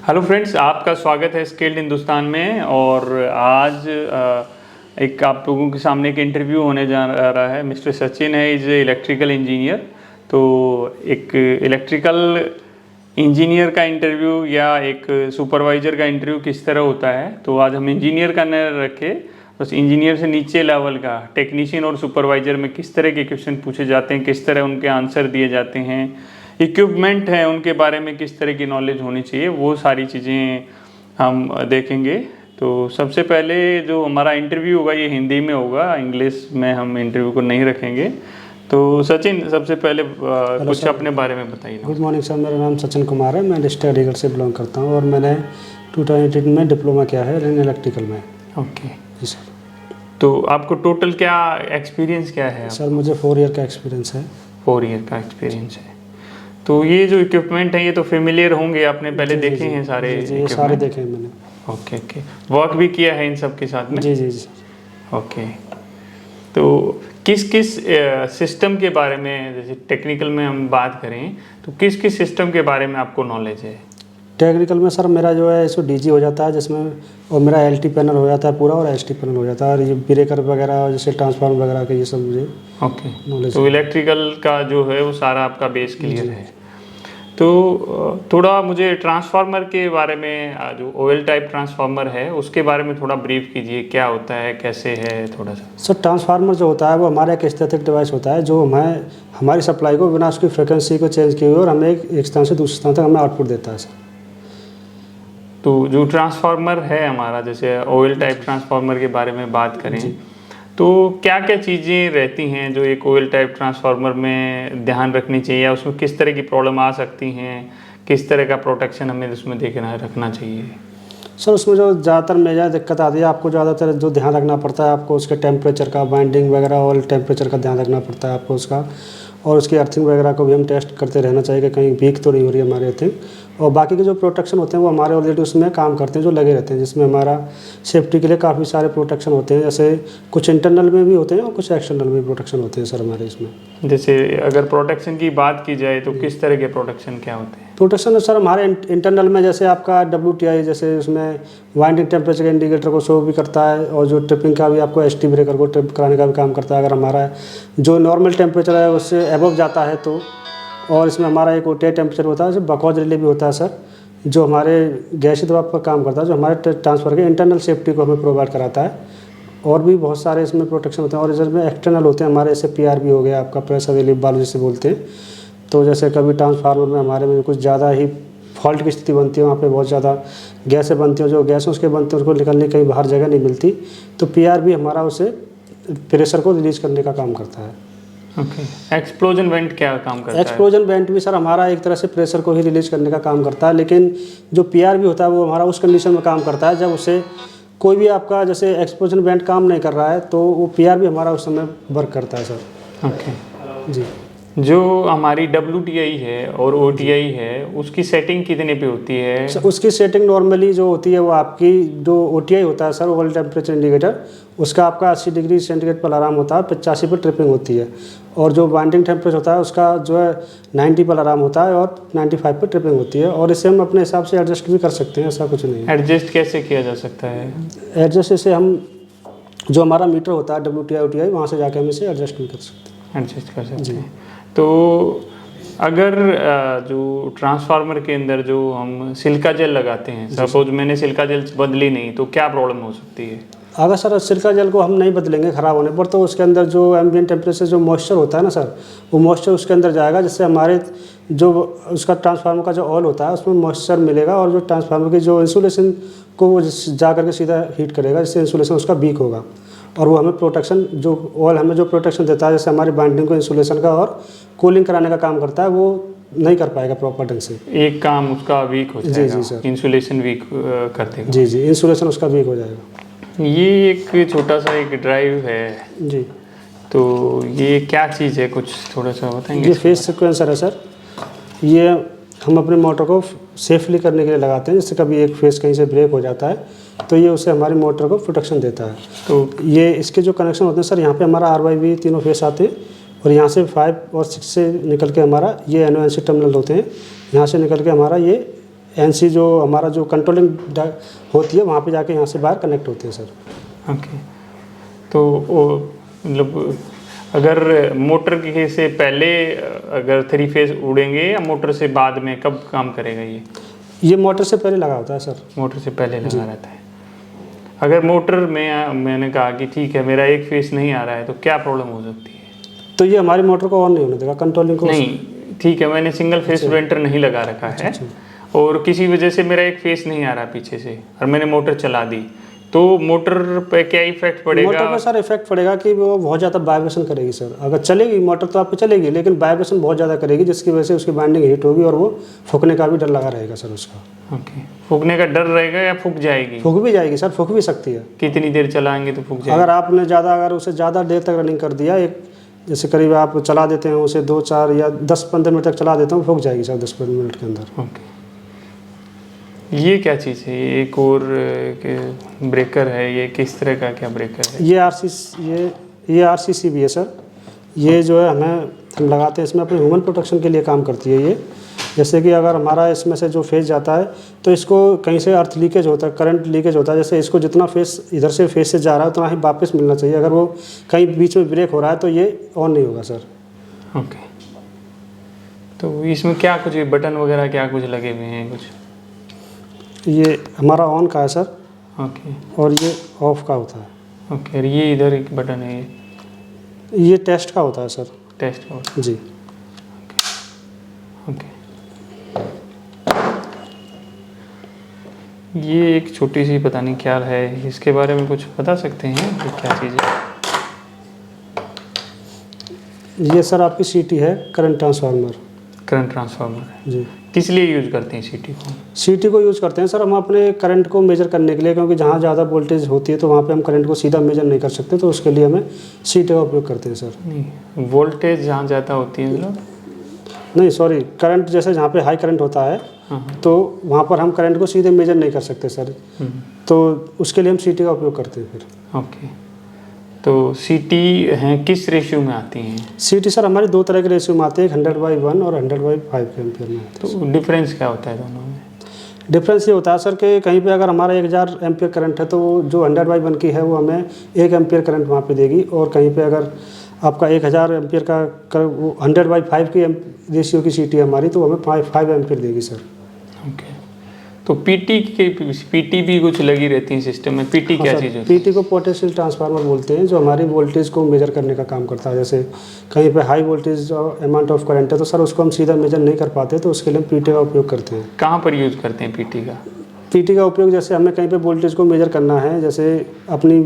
Hello friends, आपका स्वागत है स्किल्ड हिंदुस्तान में। और आज एक आप लोगों के सामने एक इंटरव्यू होने जा रहा है। मिस्टर सचिन है, इज़ इलेक्ट्रिकल इंजीनियर। तो एक इलेक्ट्रिकल इंजीनियर का इंटरव्यू या एक सुपरवाइज़र का इंटरव्यू किस तरह होता है, तो आज हम इंजीनियर का न रखे, बस इंजीनियर से नीचे लेवल का टेक्नीशियन और सुपरवाइज़र में किस तरह के क्वेश्चन पूछे जाते हैं, किस तरह उनके आंसर दिए जाते हैं, इक्विपमेंट है उनके बारे में किस तरह की नॉलेज होनी चाहिए, वो सारी चीज़ें हम देखेंगे। तो सबसे पहले जो हमारा इंटरव्यू होगा ये हिंदी में होगा, इंग्लिश में हम इंटरव्यू को नहीं रखेंगे। तो सचिन, सबसे पहले कुछ सर, अपने बारे में बताइए। गुड मॉर्निंग सर, मेरा नाम सचिन कुमार है। मैं डिस्ट्रिक्ट एग्रीकल्चर से बिलोंग करता हूँ और मैंने 2018 में डिप्लोमा किया है इलेक्ट्रिकल में। ओके जी सर। तो आपको टोटल क्या एक्सपीरियंस क्या है? सर मुझे 4 ईयर का एक्सपीरियंस है। 4 ईयर का एक्सपीरियंस है। तो ये जो इक्विपमेंट है ये तो फेमिलियर होंगे, आपने पहले देखे हैं सारे? ये सारे देखे हैं मैंने। ओके ओके, वर्क भी किया है इन सब के साथ में? जी जी जी। ओके, तो किस किस सिस्टम के बारे में, जैसे टेक्निकल में हम बात करें तो किस किस सिस्टम के बारे में आपको नॉलेज है? टेक्निकल में सर मेरा जो है इसको डीजी हो जाता है जिसमें, और मेरा एलटी पैनल हो जाता है पूरा और एसटी पैनल हो जाता है, और ये ब्रेकर वगैरह जैसे ट्रांसफार्मर वगैरह के ये सब मुझे ओके नॉलेज। तो इलेक्ट्रिकल का जो है वो सारा आपका बेस क्लियर है। तो थोड़ा मुझे ट्रांसफार्मर के बारे में, जो ऑयल टाइप ट्रांसफार्मर है उसके बारे में थोड़ा ब्रीफ कीजिए, क्या होता है, कैसे है थोड़ा सा। सर ट्रांसफार्मर जो होता है वो हमारा एक स्टैटिक डिवाइस होता है जो हमें हमारी सप्लाई को बिना उसकी फ्रिक्वेंसी को चेंज किए हुए और हमें एक स्थान से दूसरे स्थान तक हमें आउटपुट देता है सर। तो जो ट्रांसफार्मर है हमारा, जैसे ऑयल टाइप ट्रांसफार्मर के बारे में बात करें तो क्या क्या चीज़ें रहती हैं जो एक ऑयल टाइप ट्रांसफार्मर में ध्यान रखनी चाहिए, या उसमें किस तरह की प्रॉब्लम आ सकती हैं, किस तरह का प्रोटेक्शन हमें उसमें रखना चाहिए? सर उसमें जो ज़्यादातर मेजर दिक्कत आती है, आपको ज़्यादातर जो ध्यान रखना पड़ता है आपको उसके टेम्परेचर का, बाइंडिंग वगैरह और टेम्परेचर का ध्यान रखना पड़ता है आपको उसका, और उसकी अर्थिंग वगैरह को भी हम टेस्ट करते रहना चाहिए कि कहीं वीक तो नहीं हो रही है हमारी अर्थिंग। और बाकी के जो प्रोटेक्शन होते हैं वो हमारे ऑलरेडी उसमें काम करते हैं, जो लगे रहते हैं, जिसमें हमारा सेफ्टी के लिए काफ़ी सारे प्रोटेक्शन होते हैं, जैसे कुछ इंटरनल में भी होते हैं और कुछ एक्सटर्नल में प्रोटेक्शन होते हैं सर हमारे इसमें। जैसे अगर प्रोटेक्शन की बात की जाए तो किस तरह के प्रोटेक्शन क्या होते हैं? प्रोटेक्शन सर हमारे इंटरनल में जैसे आपका WTI, जैसे उसमें वाइंडिंग टेम्परेचर इंडिकेटर को शो भी करता है, और जो ट्रिपिंग का भी आपको ST ब्रेकर को ट्रिप कराने का भी काम करता है। अगर हमारा जो नॉर्मल टेम्परेचर है उससे एबव जाता है तो, और इसमें हमारा एक OTA टेम्परेचर होता है, जो बकवाज रिले भी होता है सर, जो हमारे गैसीय दबाव पर काम करता है, जो हमारे ट्रांसफर के इंटरनल सेफ्टी को हमें प्रोवाइड कराता है। और भी बहुत सारे इसमें प्रोटेक्शन होते हैं, और इसमें एक्सटर्नल होते हैं हमारे, जैसे PRB हो गया आपका, प्रेशर रिलीफ वाल्व जिसे बोलते हैं। तो जैसे कभी ट्रांसफार्मर में हमारे में कुछ ज़्यादा ही फॉल्ट की स्थिति बनती है, वहाँ पे बहुत ज़्यादा गैसें बनती हैं, जो गैसें उसके बनते हैं उसको निकलने कहीं बाहर जगह नहीं मिलती, तो PRB हमारा उसे प्रेशर को रिलीज करने का काम करता है। ओके, एक्सप्लोजन वेंट क्या काम करता है? एक्सप्लोजन वेंट भी सर हमारा एक तरह से प्रेशर को ही रिलीज करने का काम करता है, लेकिन जो PRB होता है वो हमारा उस कंडीशन में काम करता है जब उसे कोई भी आपका जैसे एक्सप्लोजन वेंट काम नहीं कर रहा है, तो वो PRB हमारा उस समय वर्क करता है सर। ओके जी। जो हमारी WTI है और OTI है उसकी सेटिंग कितने पे होती है? उसकी सेटिंग नॉर्मली जो होती है वो आपकी जो OTI होता है सर, ओवल टेम्परेचर इंडिकेटर, उसका आपका 80 डिग्री सेंटीग्रेड पर अलार्म होता है, 85 पर ट्रिपिंग होती है। और जो बाइंडिंग टेम्परेचर होता है उसका जो है 90 पर अलार्म होता है और 95 पर ट्रिपिंग होती है। और इसे हम अपने हिसाब से एडजस्ट भी कर सकते हैं, ऐसा कुछ नहीं है। एडजस्ट कैसे किया जा सकता है? एडजस्ट इसे हम, जो हमारा मीटर होता है WTI OTI, वहाँ से जाकर हम इसे एडजस्ट भी कर सकते हैं। एडजस्ट कर सकते हैं। तो अगर जो ट्रांसफार्मर के अंदर जो हम सिलिका जेल लगाते हैं, सपोज मैंने सिलिका जेल बदली नहीं, तो क्या प्रॉब्लम हो सकती है? अगर सर सिलिका जेल को हम नहीं बदलेंगे ख़राब होने पर, तो उसके अंदर जो एम्बिएंट टेम्परेचर जो मॉइस्चर होता है ना सर, वो मॉइस्चर उसके अंदर जाएगा, जिससे हमारे जो उसका ट्रांसफार्मर का जो ऑयल होता है उसमें मॉइस्चर मिलेगा, और जो ट्रांसफार्मर की जो इंसुलेशन को वो जा करके सीधा हीट करेगा, जिससे इंसुलेशन उसका वीक होगा, और वो हमें प्रोटेक्शन, जो ऑयल हमें जो प्रोटेक्शन देता है, जैसे हमारी बाइंडिंग को इंसुलेशन का और कूलिंग कराने का काम करता है, वो नहीं कर पाएगा प्रॉपर ढंग से। एक काम उसका वीक हो जाएगा। जी सर, इंसुलेशन वीक कर देगा। जी इंसुलेशन उसका वीक हो जाएगा। ये एक छोटा सा एक ड्राइव है जी, तो ये क्या चीज़ है, कुछ थोड़ा सा बताएंगे? ये फेस सिक्वेंसर है सर। ये हम अपने मोटर को सेफली करने के लिए लगाते हैं, जिससे कभी एक फेस कहीं से ब्रेक हो जाता है तो ये उसे हमारी मोटर को प्रोटेक्शन देता है। तो ये इसके जो कनेक्शन होते हैं सर, यहाँ पे हमारा RYV तीनों फेस आते हैं, और यहाँ से 5 और 6 से निकल के हमारा ये NONC टर्मिनल होते हैं, यहाँ से निकल के हमारा ये एनसी जो हमारा जो कंट्रोलिंग होती है वहाँ पे जाके यहाँ से बाहर कनेक्ट होते हैं सर। ओके। तो वो मतलब अगर मोटर के से पहले अगर 3 फेज उड़ेंगे या मोटर से बाद में, कब काम करेगा ये मोटर से पहले लगा होता है सर। मोटर से पहले लगा रहता है। अगर मोटर में मैंने कहा कि ठीक है मेरा एक फेस नहीं आ रहा है तो क्या प्रॉब्लम हो सकती है? तो ये हमारी मोटर को ऑन नहीं होने देगा, कंट्रोलिंग को नहीं, ठीक है, मैंने सिंगल फेस वेंटर नहीं लगा रखा है और किसी वजह से मेरा एक फेस नहीं आ रहा पीछे से और मैंने मोटर चला दी, तो मोटर पे क्या इफेक्ट पड़ेगा? मोटर पे सर इफेक्ट पड़ेगा कि वो बहुत ज़्यादा वाइब्रेशन करेगी सर। अगर चलेगी मोटर तो आपकी चलेगी, लेकिन वाइब्रेशन बहुत ज़्यादा करेगी जिसकी वजह से उसकी बाइंडिंग हीट होगी और वो फूकने का भी डर लगा रहेगा सर उसका। ओके। फूकने का डर रहेगा या फूक जाएगी? फूक भी जाएगी सर, फूक भी सकती है। कितनी देर चलाएंगे तो फूक जाएगी? अगर आपने अगर उसे ज़्यादा देर तक रनिंग कर दिया, एक जैसे करीब आप चला देते हैं उसे 2, 4 या 10-15 मिनट तक चला देता हूँ, फूक जाएगी सर 10-15 मिनट के अंदर। ओके। ये क्या चीज़ है? ये एक और ब्रेकर है, ये किस तरह का क्या ब्रेकर है? ये RCCB है सर। ये जो है हम लगाते हैं इसमें अपने ह्यूमन प्रोटेक्शन के लिए काम करती है ये। जैसे कि अगर हमारा इसमें से जो फेस जाता है तो इसको कहीं से अर्थ लीकेज होता है, करंट लीकेज होता है, जैसे इसको जितना फेस इधर से फेस से जा रहा है उतना ही वापस मिलना चाहिए। अगर वो कहीं बीच में ब्रेक हो रहा है तो ये ऑन नहीं होगा सर। ओके। तो इसमें क्या कुछ बटन वगैरह क्या कुछ लगे हुए हैं कुछ? ये हमारा ऑन का है सर। ओके। और ये ऑफ का होता है। ओके। और ये इधर एक बटन है, ये टेस्ट का होता है सर। टेस्ट का होता है जी। ओके। ये एक छोटी सी पता नहीं क्या है, इसके बारे में कुछ बता सकते हैं कि क्या चीज़ है? ये सर आपकी सीटी है, करंट ट्रांसफार्मर। करंट ट्रांसफार्मर है जी। किस लिए यूज करते हैं सीटी को? सीटी को यूज़ करते हैं सर हम अपने करंट को मेजर करने के लिए, क्योंकि जहाँ ज़्यादा वोल्टेज होती है तो वहाँ पे हम करंट को सीधा मेजर नहीं कर सकते, तो उसके लिए हमें सीटी का उपयोग करते हैं सर। नहीं, वोल्टेज जहाँ ज़्यादा होती है मतलब? नहीं सॉरी, करंट जैसे जहाँ पे हाई करंट होता है तो वहाँ पर हम करंट को सीधे मेजर नहीं कर सकते सर, तो उसके लिए हम सीटी का उपयोग करते हैं फिर। ओके। तो सीटी हैं किस रेशियो में आती हैं? सीटी सर हमारी 2 तरह के रेशियो में आते हैं, 100/1 और 100/5 एम्पियर में। तो डिफरेंस क्या होता है दोनों में? डिफरेंस ये होता है सर कि कहीं पे अगर हमारा 1000 एम्पियर करंट है तो जो 100/1 की है वो हमें 1 एम्पियर करंट वहाँ पे देगी, और कहीं पे अगर आपका 1000 एम्पियर का 100/5 की रेशियो की सीटी है हमारी तो हमें 5 एम्पियर देगी सर। ओके। तो पीटी भी कुछ लगी रहती है सिस्टम में? पीटी क्या चीज़ होती है? पीटी को पोटेंशियल ट्रांसफार्मर बोलते हैं, जो हमारी वोल्टेज को मेजर करने का काम करता है। जैसे कहीं पे high voltage amount of current है तो सर उसको हम सीधा मेजर नहीं कर पाते, तो उसके लिए हम पीटी का उपयोग करते हैं। कहाँ पर यूज़ करते हैं पीटी का? पीटी का उपयोग जैसे हमें कहीं पे वोल्टेज को मेजर करना है, जैसे अपनी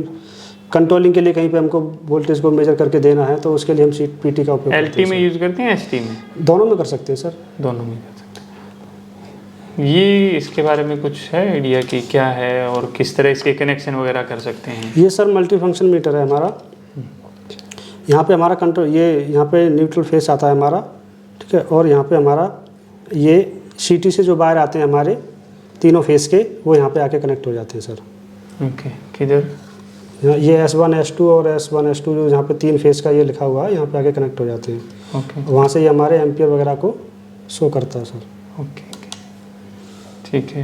कंट्रोलिंग के लिए कहीं पे हमको वोल्टेज को मेजर करके देना है, तो उसके लिए हम पीटी का उपयोग एलटी में यूज़ करते हैं, एसटी में? दोनों में कर सकते हैं सर। दोनों में कर सकते हैं। ये इसके बारे में कुछ है आइडिया कि क्या है और किस तरह इसके कनेक्शन वगैरह कर सकते हैं? ये सर मल्टी फंक्शन मीटर है हमारा। यहाँ पे हमारा कंट्रोल, ये यहाँ पे न्यूट्रल फेस आता है हमारा, ठीक है, और यहाँ पे हमारा ये सीटी से जो वायर आते हैं हमारे तीनों फेस के, वो यहाँ पे आके कनेक्ट हो जाते हैं सर। ओके। किधर? ये S1 S2 और S1 S2 जो यहाँ पे 3 फेस का ये लिखा हुआ है, यहाँ पे आके कनेक्ट हो जाते हैं। ओके। वहाँ से ये हमारे एम्पियर वगैरह को शो करता है सर। ओके। ठीक है।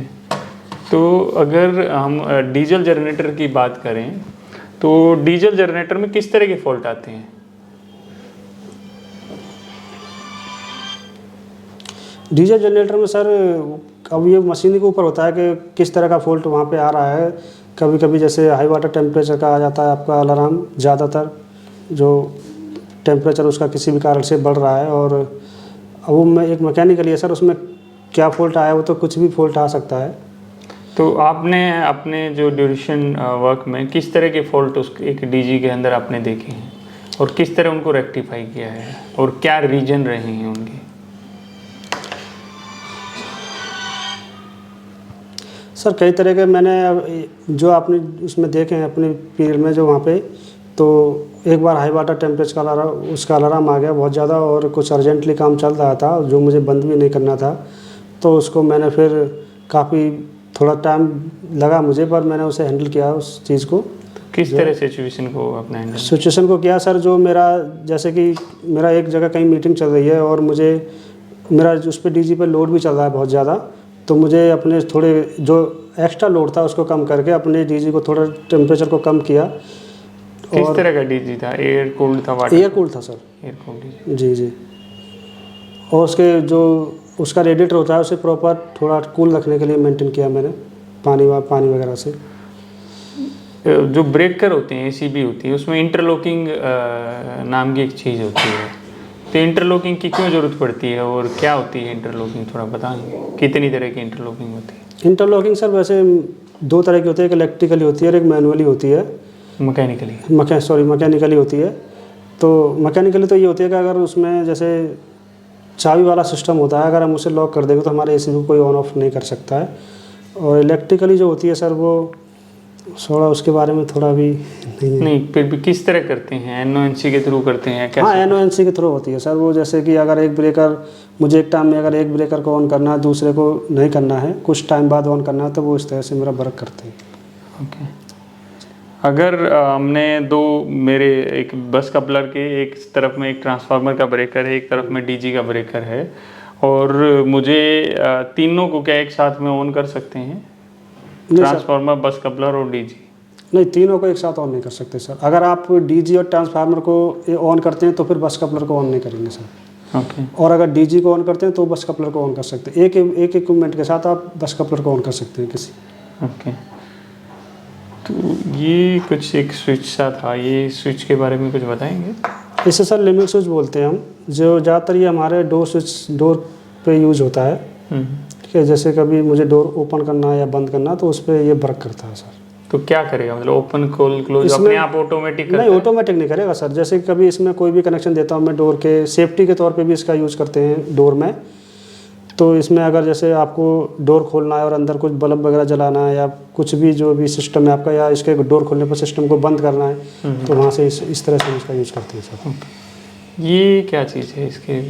तो अगर हम डीजल जनरेटर की बात करें तो डीजल जनरेटर में किस तरह के फॉल्ट आते हैं? डीजल जनरेटर में सर अब ये मशीन के ऊपर होता है कि किस तरह का फॉल्ट वहाँ पे आ रहा है। कभी कभी जैसे हाई वाटर टेम्परेचर का आ जाता है आपका अलार्म, ज़्यादातर जो टेम्परेचर उसका किसी भी कारण से बढ़ रहा है, और अब वो एक मैकेनिकल है सर, उसमें क्या फॉल्ट आया वो तो कुछ भी फॉल्ट आ सकता है। तो आपने अपने जो ड्यूरेशन वर्क में किस तरह के फॉल्ट उस एक डीजी के अंदर आपने देखे हैं और किस तरह उनको रेक्टिफाई किया है और क्या रीजन रहे हैं उनके? सर कई तरह के मैंने जो आपने उसमें देखे हैं अपने पीरियड में, जो वहाँ पे तो एक बार हाई वाटर टेम्परेचर का उसका अलार्म आ गया बहुत ज़्यादा, और कुछ अर्जेंटली काम चल रहा था जो मुझे बंद भी नहीं करना था, तो उसको मैंने फिर काफ़ी थोड़ा टाइम लगा मुझे, पर मैंने उसे हैंडल किया उस चीज़ को। किस तरह सिचुएशन को अपना हैंडल? सिचुएशन को किया सर, जो मेरा जैसे कि मेरा एक जगह कहीं मीटिंग चल रही है और मुझे मेरा उस पर डीजी पर लोड भी चल रहा है बहुत ज़्यादा, तो मुझे अपने थोड़े जो एक्स्ट्रा लोड था उसको कम करके अपने डीजी को थोड़ा टेम्परेचर को कम किया। किस तरह का डीजी था? एयर कूल्ड था, वाटर? एयर कूल्ड था सर। Air cooled. जी जी। और उसके जो उसका रेडिएटर होता है उसे प्रॉपर थोड़ा कूल रखने के लिए मेंटेन किया मैंने पानी वगैरह से। जो ब्रेकर होते हैं, एसीबी होती है, उसमें इंटरलॉकिंग नाम की एक चीज़ होती है, तो इंटरलॉकिंग की क्यों ज़रूरत पड़ती है और क्या होती है इंटरलॉकिंग? थोड़ा बताएंगे कितनी तरह की इंटरलॉकिंग होती है? इंटरलॉकिंग सर वैसे 2 तरह की होती है, एक इलेक्ट्रिकली होती है और एक मैनुअली होती है। मैकेनिकली होती है। तो मैकेनिकली तो ये होती है कि अगर उसमें जैसे चाबी वाला सिस्टम होता है, अगर हम उसे लॉक कर देंगे तो हमारे एसी को कोई ऑन ऑफ नहीं कर सकता है। और इलेक्ट्रिकली जो होती है सर वो थोड़ा उसके बारे में थोड़ा भी नहीं, फिर भी किस तरह करते हैं? एनओएनसी के थ्रू करते हैं क्या? हाँ, एनओएनसी के थ्रू होती है सर। वो जैसे कि अगर एक ब्रेकर मुझे एक टाइम में अगर एक ब्रेकर को ऑन करना है, दूसरे को नहीं करना है, कुछ टाइम बाद ऑन करना है, तो वो इस तरह से मेरा वर्क करते हैं। ओके। अगर हमने मेरे एक बस कपलर के एक तरफ में एक ट्रांसफार्मर का ब्रेकर है, एक तरफ में डीजी का ब्रेकर है, और मुझे तीनों को क्या एक साथ में ऑन कर सकते हैं? ट्रांसफार्मर, बस कपलर और डीजी? नहीं, तीनों को एक साथ ऑन नहीं कर सकते सर। अगर आप डीजी और ट्रांसफार्मर को ऑन करते हैं तो फिर बस कपलर को ऑन नहीं करेंगे सर। ओके। और अगर डीजी को ऑन करते हैं तो बस कपलर को ऑन कर सकते हैं। एक इक्विपमेंट के साथ आप बस कपलर को ऑन कर सकते हैं किसी। ओके। तो ये कुछ एक स्विच सा था, ये स्विच के बारे में कुछ बताएंगे? इसे सर लिमिट स्विच बोलते हैं हम, जो ज़्यादातर ये हमारे डोर पे यूज होता है। ठीक है, जैसे कभी मुझे डोर ओपन करना है या बंद करना है तो उस पर ये वर्क करता है सर। तो क्या करेगा? मतलब ओपन क्लोज अपने आप ऑटोमेटिक करता है? नहीं, ऑटोमेटिक नहीं करेगा सर। जैसे कभी इसमें कोई भी कनेक्शन देता हूँ मैं डोर के सेफ्टी के तौर पे भी इसका यूज़ करते हैं डोर में। तो इसमें अगर जैसे आपको डोर खोलना है और अंदर कुछ बल्ब वगैरह जलाना है या कुछ भी जो भी सिस्टम है आपका, या इसके डोर खोलने पर सिस्टम को बंद करना है, तो वहाँ से इस तरह से इसका यूज़ करते हैं सर। ये क्या चीज़ है इसके?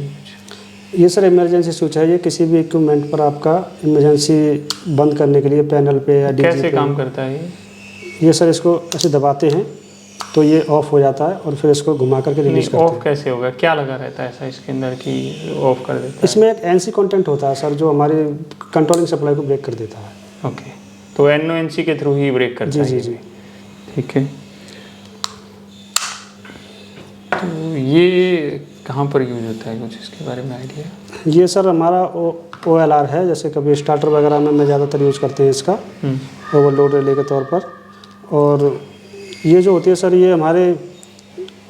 ये सर इमरजेंसी स्विच है। ये किसी भी इक्विपमेंट पर आपका इमरजेंसी बंद करने के लिए पैनल पे या डीजी कैसे काम करता है ये सर इसको ऐसे दबाते हैं तो ये ऑफ हो जाता है और फिर इसको घुमा करके रिलीज करते हैं। ऑफ कैसे होगा? क्या लगा रहता है ऐसा इसके अंदर कि ऑफ कर देता है? इसमें एक एनसी कंटेंट होता है सर जो हमारे कंट्रोलिंग सप्लाई को ब्रेक कर देता है। ओके, तो एनओएनसी के थ्रू ही ब्रेक करता है? जी। ठीक है। तो ये कहाँ पर यूज होता है, कुछ इसके बारे में आइडिया? ये सर हमारा OLR है। जैसे कभी स्टार्टर वगैरह में मैं ज़्यादातर यूज़ करते हैं इसका, ओवरलोड रिले के तौर पर। और ये जो होती है सर ये हमारे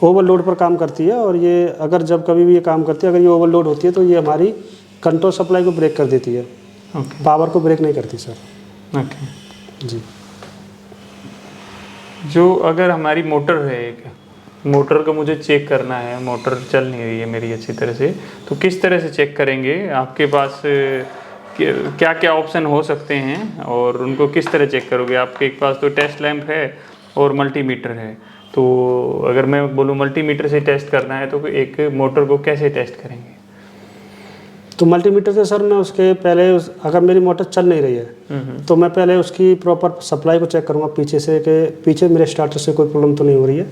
ओवरलोड पर काम करती है। और ये अगर जब कभी भी ये काम करती है, अगर ये ओवरलोड होती है तो ये हमारी कंट्रोल सप्लाई को ब्रेक कर देती है। ओके। पावर को ब्रेक नहीं करती सर। ओके जी। जो अगर हमारी मोटर है, एक मोटर को मुझे चेक करना है, मोटर चल नहीं रही है मेरी अच्छी तरह से, तो किस तरह से चेक करेंगे? आपके पास क्या क्या ऑप्शन हो सकते हैं और उनको किस तरह चेक करोगे? आपके पास तो टेस्ट लैंप है और मल्टीमीटर है, तो अगर मैं बोलूँ मल्टीमीटर से टेस्ट करना है तो एक मोटर को कैसे टेस्ट करेंगे? तो मल्टीमीटर से सर मैं उसके पहले अगर मेरी मोटर चल नहीं रही है तो मैं पहले उसकी प्रॉपर सप्लाई को चेक करूँगा पीछे से, कि पीछे मेरे स्टार्टर से कोई प्रॉब्लम तो नहीं हो रही है,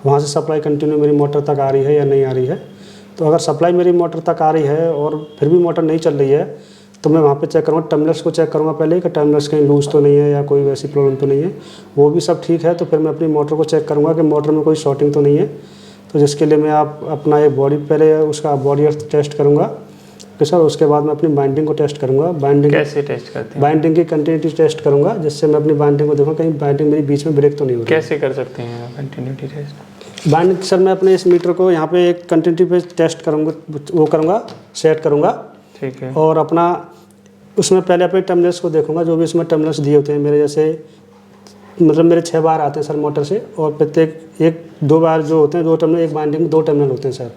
वहाँ से सप्लाई कंटिन्यू मेरी मोटर तक आ रही है या नहीं आ रही है। तो अगर सप्लाई मेरी मोटर तक आ रही है और फिर भी मोटर नहीं चल रही है तो मैं वहाँ पे चेक करूँगा, टर्मिनल्स को चेक करूँगा पहले कि टर्मिनल्स कहीं लूज तो नहीं है या कोई वैसी प्रॉब्लम तो नहीं है। वो भी सब ठीक है तो फिर मैं अपनी मोटर को चेक करूँगा कि मोटर में कोई शॉर्टिंग तो नहीं है। तो जिसके लिए मैं अपना एक बॉडी पहले उसका बॉडी अर्थ टेस्ट करूँगा कि सर, उसके बाद मैं अपनी बाइंडिंग को टेस्ट करूँगा। बाइंडिंग कैसे टेस्ट करते हैं? बाइंडिंग की कंटिन्यूटी टेस्ट करूँगा, जिससे मैं अपनी बाइंडिंग को देखूँगा कहीं बाइंडिंग मेरी बीच में ब्रेक तो नहीं हो रही। कैसे कर सकते हैं कंटिन्यूटी टेस्ट? बाइंडिंग सर मैं अपने इस मीटर को यहाँ पे एक कंटिन्यूटी पे टेस्ट करूँगा, वो करूँगा, सेट करूँगा। ठीक है। और अपना उसमें पहले अपने टर्मिनल्स को देखूँगा, जो भी उसमें टर्मिनल्स दिए होते हैं मेरे, जैसे मतलब मेरे 6 बार आते हैं सर मोटर से, और प्रत्येक 1-2 बार जो होते हैं 2 टर्मिनल, एक बाइंडिंग में 2 टर्मिनल होते हैं सर।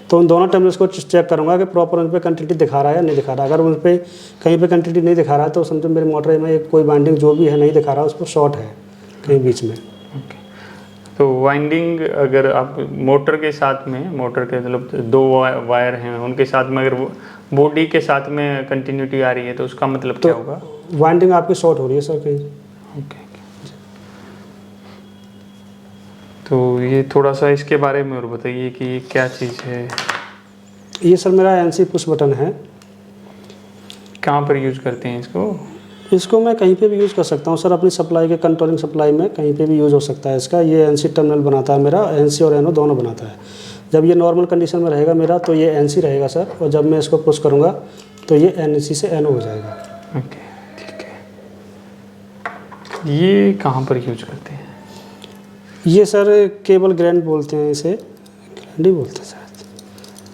तो उन दोनों टर्मिनल्स को चेक करूँगा कि प्रॉपर उन पर कंटिन्यूटी दिखा रहा है या नहीं दिखा रहा। अगर उन पर कहीं पे कंटिन्यूटी नहीं दिखा रहा है तो समझो मेरी मोटर में कोई बाइंडिंग जो भी है नहीं दिखा रहा, उस पर शॉर्ट है कहीं बीच में। तो वाइंडिंग अगर आप मोटर के साथ में, मोटर के मतलब 2 वायर हैं उनके साथ में, अगर बॉडी के साथ में कंटिन्यूटी आ रही है तो उसका मतलब क्या होगा? वाइंडिंग आपकी शॉर्ट हो रही है सर कहीं। ओके। तो ये थोड़ा सा इसके बारे में और बताइए कि ये क्या चीज़ है? ये सर मेरा एनसी पुश बटन है। कहाँ पर यूज करते हैं इसको? इसको मैं कहीं पे भी यूज़ कर सकता हूँ सर, अपनी सप्लाई के कंट्रोलिंग सप्लाई में कहीं पे भी यूज़ हो सकता है इसका। ये एनसी टर्मिनल बनाता है मेरा, एनसी और एनओ दोनों बनाता है। जब ये नॉर्मल कंडीशन में रहेगा मेरा तो ये एनसी रहेगा सर, और जब मैं इसको पुश करूँगा तो ये एनसी से एनओ हो जाएगा। ओके, ठीक है। ये कहाँ पर यूज करते हैं? ये सर केबल ग्रैंड बोलते हैं, इसे ग्रैंड ही बोलते हैं शायद।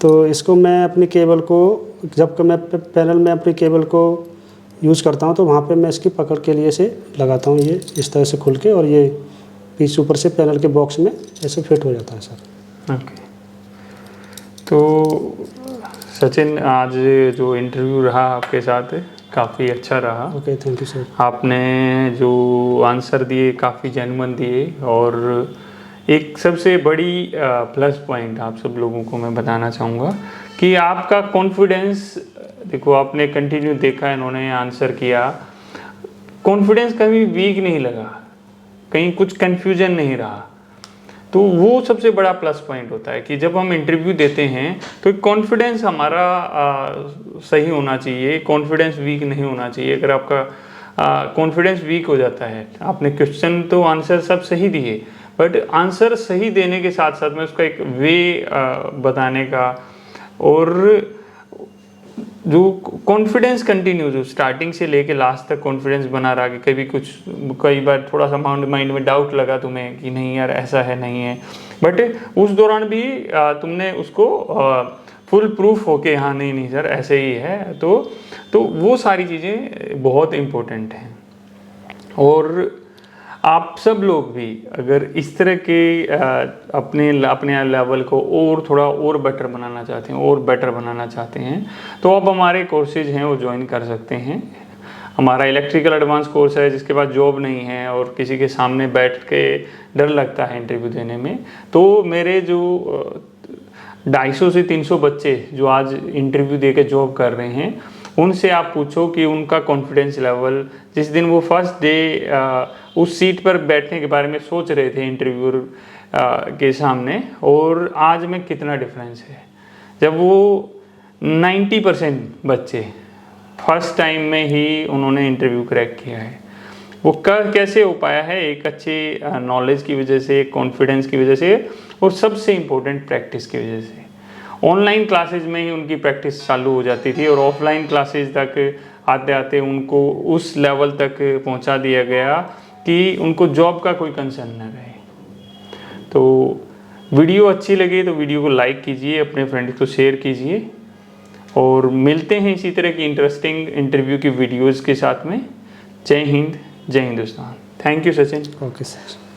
तो इसको मैं अपनी केबल को, जब मैं पैनल में अपनी केबल को यूज़ करता हूँ तो वहाँ पे मैं इसकी पकड़ के लिए से लगाता हूँ, ये इस तरह से खुल के, और ये पीस ऊपर से पैनल के बॉक्स में ऐसे फिट हो जाता है सर। ओके। तो सचिन, आज जो इंटरव्यू रहा आपके साथ काफ़ी अच्छा रहा। Okay, thank you sir. आपने जो आंसर दिए काफ़ी जेन्युइन दिए, और एक सबसे बड़ी प्लस पॉइंट आप सब लोगों को मैं बताना चाहूँगा कि आपका कॉन्फिडेंस, देखो आपने कंटिन्यू देखा, इन्होंने आंसर किया, कॉन्फिडेंस कभी वीक नहीं लगा, कहीं कुछ कन्फ्यूजन नहीं रहा। तो वो सबसे बड़ा प्लस पॉइंट होता है कि जब हम इंटरव्यू देते हैं तो कॉन्फिडेंस हमारा सही होना चाहिए, कॉन्फिडेंस वीक नहीं होना चाहिए। अगर आपका कॉन्फिडेंस वीक हो जाता है, आपने क्वेश्चन तो आंसर सब सही दिए, बट आंसर सही देने के साथ साथ में उसका एक वे बताने का, और जो कॉन्फिडेंस कंटिन्यू, जो स्टार्टिंग से लेके लास्ट तक कॉन्फिडेंस बना रहा, कि कई बार थोड़ा सा माइंड में डाउट लगा तुम्हें कि नहीं यार ऐसा है नहीं है, बट उस दौरान भी तुमने उसको फुल प्रूफ होके हाँ नहीं नहीं सर ऐसे ही है, तो वो सारी चीज़ें बहुत इम्पोर्टेंट हैं। और आप सब लोग भी अगर इस तरह के अपने लेवल को और थोड़ा और बेटर बनाना चाहते हैं, और बेटर बनाना चाहते हैं, तो आप हमारे कोर्सेज हैं वो ज्वाइन कर सकते हैं। हमारा इलेक्ट्रिकल एडवांस कोर्स है, जिसके पास जॉब नहीं है और किसी के सामने बैठ के डर लगता है इंटरव्यू देने में, तो मेरे जो 250 से 300 बच्चे जो आज इंटरव्यू दे के जॉब कर रहे हैं, उनसे आप पूछो कि उनका कॉन्फिडेंस लेवल जिस दिन वो फर्स्ट डे उस सीट पर बैठने के बारे में सोच रहे थे इंटरव्यूअर के सामने, और आज में कितना डिफरेंस है। जब वो 90% बच्चे फर्स्ट टाइम में ही उन्होंने इंटरव्यू क्रैक किया है, वो कैसे हो पाया है? एक अच्छे नॉलेज की वजह से, कॉन्फिडेंस की वजह से, और सबसे इम्पोर्टेंट प्रैक्टिस की वजह से। ऑनलाइन क्लासेज में ही उनकी प्रैक्टिस चालू हो जाती थी, और ऑफलाइन क्लासेज तक आते आते उनको उस लेवल तक पहुंचा दिया गया कि उनको जॉब का कोई कंसर्न न रहे। तो वीडियो अच्छी लगी तो वीडियो को लाइक कीजिए, अपने फ्रेंड्स को शेयर कीजिए, और मिलते हैं इसी तरह की इंटरेस्टिंग इंटरव्यू की वीडियोज़ के साथ में। जय हिंद, जय Hindustan. Thank you Sachin. Okay sir.